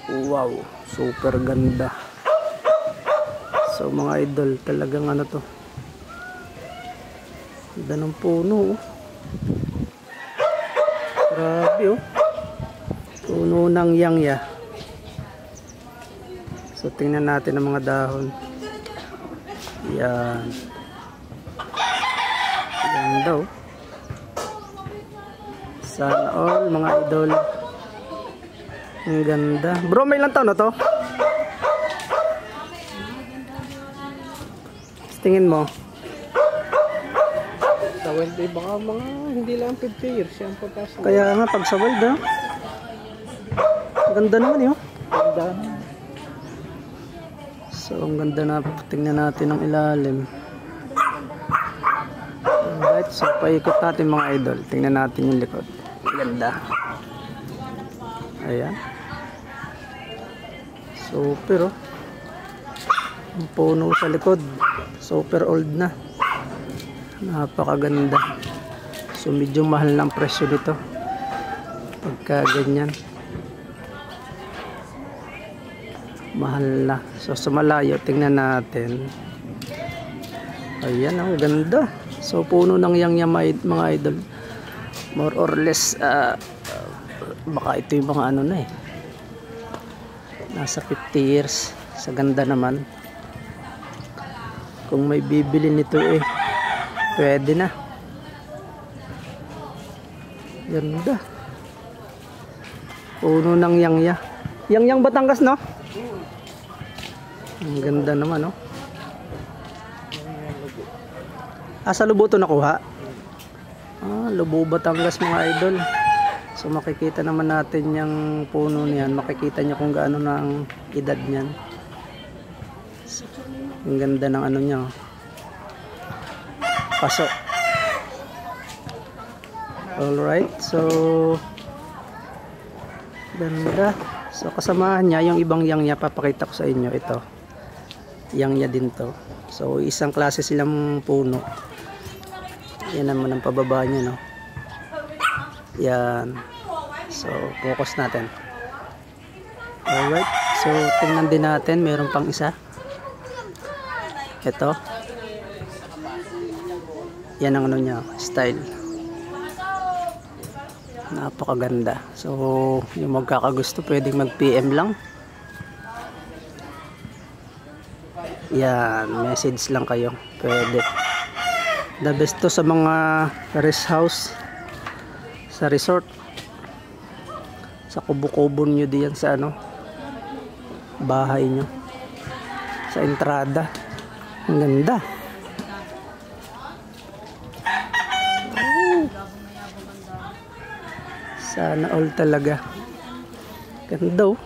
Wow, super ganda. So mga idol, talagang ano to, ganda ng puno oh. Grabe oh, puno ng yangya. So tingnan natin ang mga dahon. Yan, ganda oh. Sana all mga idol. Ang ganda. Bro, may ilang taon na to? Tingin mo? Sa wild eh, baka mga hindi lang 50 years yan papasok. Kaya nga pag sa wild ah. Ganda naman yun. Ganda. So ang ganda na. Tingnan natin ang ilalim. Alright, so paikot natin mga idol. Tingnan natin yung likod. Ganda. Ayan. Super oh. Ang puno sa likod. Super old na. Napakaganda. So medyo mahal ng presyo dito pagka ganyan. Mahal na. So sa malayo tingnan natin. Ayan, ang ganda. So puno ng yangya mga idol. More or less baka ito yung mga ano na eh, nasa 50 years. Sa ganda naman. Kung may bibili nito eh, pwede na. Ganda. Puno ng yangya. Yangyang Batangas no? Ang ganda naman no? Sa Lubo to nakuha? Lubo Batangas mga idol. So makikita naman natin yung puno niyan. Makikita nyo kung gaano na ang edad niyan. So, ang ganda ng ano niya. Paso. Alright. So ganda. So kasamahan niya yung ibang yangya. Papakita ko sa inyo. Ito. Yangya din to. So isang klase silang puno. Yan naman ang pababa niya no. Yan. So focus natin. Alright. So tingnan din natin. Meron pang isa. Ito. Yan ang ano niya, style. Napakaganda. So yung magkakagusto pwedeng mag-PM lang. Yan, message lang kayo. Pwede. The best to sa mga rest house, sa resort, sa kubo-kubo nyo diyan sa ano, bahay nyo, sa entrada. Ang ganda. Sana all talaga. Ganda oh.